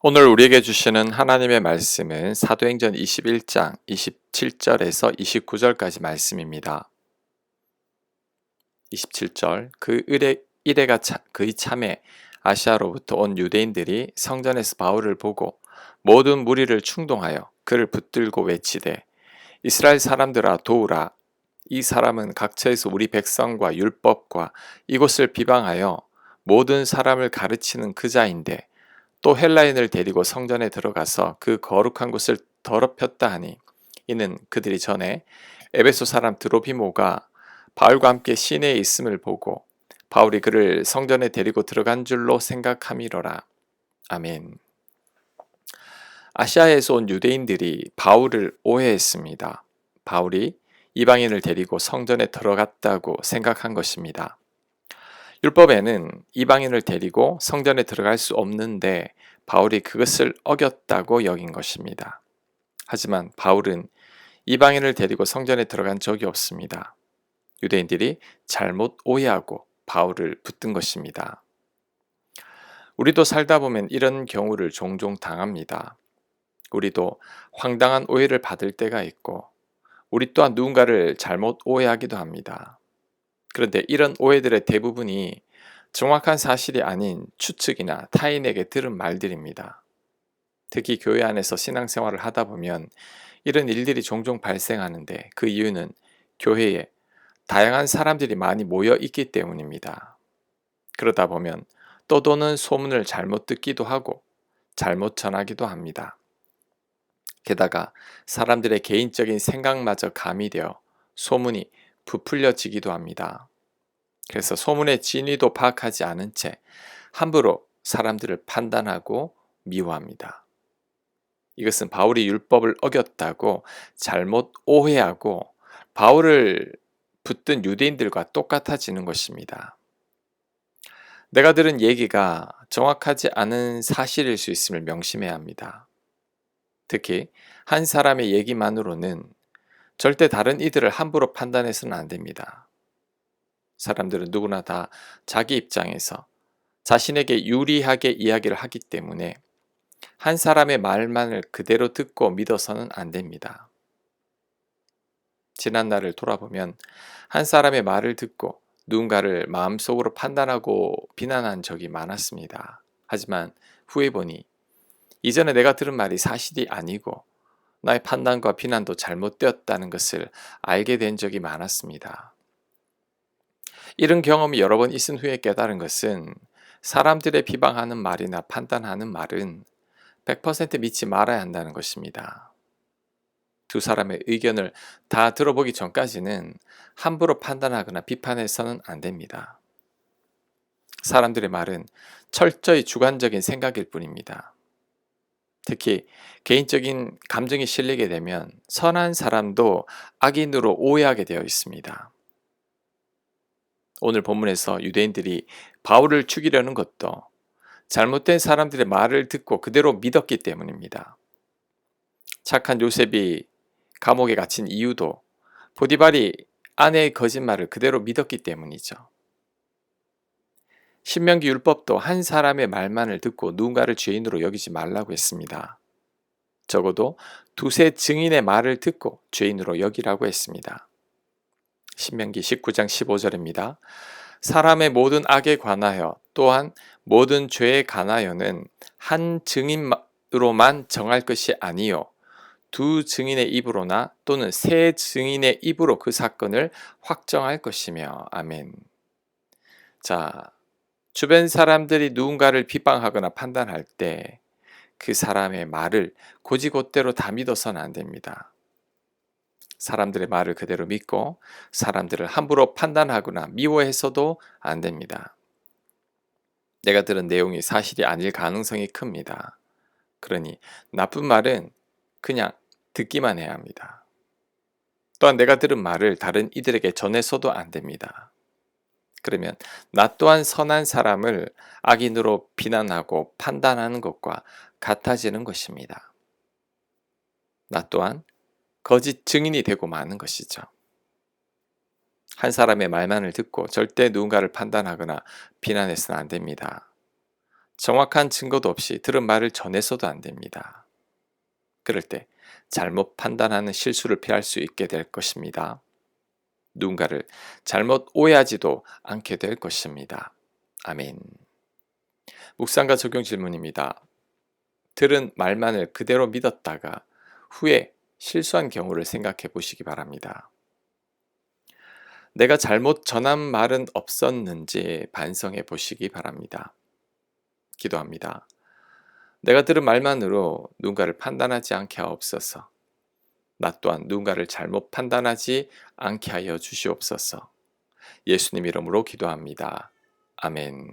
오늘 우리에게 주시는 하나님의 말씀은 사도행전 21장 27절에서 29절까지 말씀입니다. 27절 이래가 그의 참에 아시아로부터 온 유대인들이 성전에서 바울을 보고 모든 무리를 충동하여 그를 붙들고 외치되 이스라엘 사람들아 도우라. 이 사람은 각처에서 우리 백성과 율법과 이곳을 비방하여 모든 사람을 가르치는 그자인데 또 헬라인을 데리고 성전에 들어가서 그 거룩한 곳을 더럽혔다 하니 이는 그들이 전에 에베소 사람 드로비모가 바울과 함께 시내에 있음을 보고 바울이 그를 성전에 데리고 들어간 줄로 생각함이로라. 아멘. 아시아에서 온 유대인들이 바울을 오해했습니다. 바울이 이방인을 데리고 성전에 들어갔다고 생각한 것입니다. 율법에는 이방인을 데리고 성전에 들어갈 수 없는데 바울이 그것을 어겼다고 여긴 것입니다. 하지만 바울은 이방인을 데리고 성전에 들어간 적이 없습니다. 유대인들이 잘못 오해하고 바울을 붙든 것입니다. 우리도 살다 보면 이런 경우를 종종 당합니다. 우리도 황당한 오해를 받을 때가 있고 우리 또한 누군가를 잘못 오해하기도 합니다. 그런데 이런 오해들의 대부분이 정확한 사실이 아닌 추측이나 타인에게 들은 말들입니다. 특히 교회 안에서 신앙생활을 하다 보면 이런 일들이 종종 발생하는데 그 이유는 교회에 다양한 사람들이 많이 모여 있기 때문입니다. 그러다 보면 떠도는 소문을 잘못 듣기도 하고 잘못 전하기도 합니다. 게다가 사람들의 개인적인 생각마저 가미되어 소문이 부풀려지기도 합니다. 그래서 소문의 진위도 파악하지 않은 채 함부로 사람들을 판단하고 미워합니다. 이것은 바울이 율법을 어겼다고 잘못 오해하고 바울을 붙든 유대인들과 똑같아지는 것입니다. 내가 들은 얘기가 정확하지 않은 사실일 수 있음을 명심해야 합니다. 특히 한 사람의 얘기만으로는 절대 다른 이들을 함부로 판단해서는 안 됩니다. 사람들은 누구나 다 자기 입장에서 자신에게 유리하게 이야기를 하기 때문에 한 사람의 말만을 그대로 듣고 믿어서는 안 됩니다. 지난 날을 돌아보면 한 사람의 말을 듣고 누군가를 마음속으로 판단하고 비난한 적이 많았습니다. 하지만 후에 보니 이전에 내가 들은 말이 사실이 아니고 나의 판단과 비난도 잘못되었다는 것을 알게 된 적이 많았습니다. 이런 경험이 여러 번 있은 후에 깨달은 것은 사람들의 비방하는 말이나 판단하는 말은 100% 믿지 말아야 한다는 것입니다. 두 사람의 의견을 다 들어보기 전까지는 함부로 판단하거나 비판해서는 안 됩니다. 사람들의 말은 철저히 주관적인 생각일 뿐입니다. 특히 개인적인 감정이 실리게 되면 선한 사람도 악인으로 오해하게 되어 있습니다. 오늘 본문에서 유대인들이 바울을 죽이려는 것도 잘못된 사람들의 말을 듣고 그대로 믿었기 때문입니다. 착한 요셉이 감옥에 갇힌 이유도 보디발이 아내의 거짓말을 그대로 믿었기 때문이죠. 신명기 율법도 한 사람의 말만을 듣고 누군가를 죄인으로 여기지 말라고 했습니다. 적어도 두세 증인의 말을 듣고 죄인으로 여기라고 했습니다. 신명기 19장 15절입니다. 사람의 모든 악에 관하여 또한 모든 죄에 관하여는 한 증인으로만 정할 것이 아니요 두 증인의 입으로나 또는 세 증인의 입으로 그 사건을 확정할 것이며. 아멘. 자, 주변 사람들이 누군가를 비방하거나 판단할 때 그 사람의 말을 곧이곧대로 다 믿어서는 안 됩니다. 사람들의 말을 그대로 믿고 사람들을 함부로 판단하거나 미워해서도 안 됩니다. 내가 들은 내용이 사실이 아닐 가능성이 큽니다. 그러니 나쁜 말은 그냥 듣기만 해야 합니다. 또한 내가 들은 말을 다른 이들에게 전해서도 안 됩니다. 그러면 나 또한 선한 사람을 악인으로 비난하고 판단하는 것과 같아지는 것입니다. 나 또한 거짓 증인이 되고 마는 것이죠. 한 사람의 말만을 듣고 절대 누군가를 판단하거나 비난해서는 안 됩니다. 정확한 증거도 없이 들은 말을 전해서도 안 됩니다. 그럴 때 잘못 판단하는 실수를 피할 수 있게 될 것입니다. 누군가를 잘못 오해하지도 않게 될 것입니다. 아멘. 묵상과 적용 질문입니다. 들은 말만을 그대로 믿었다가 후에 실수한 경우를 생각해 보시기 바랍니다. 내가 잘못 전한 말은 없었는지 반성해 보시기 바랍니다. 기도합니다. 내가 들은 말만으로 누군가를 판단하지 않게 하옵소서. 나 또한 누군가를 잘못 판단하지 않게 하여 주시옵소서. 예수님 이름으로 기도합니다. 아멘.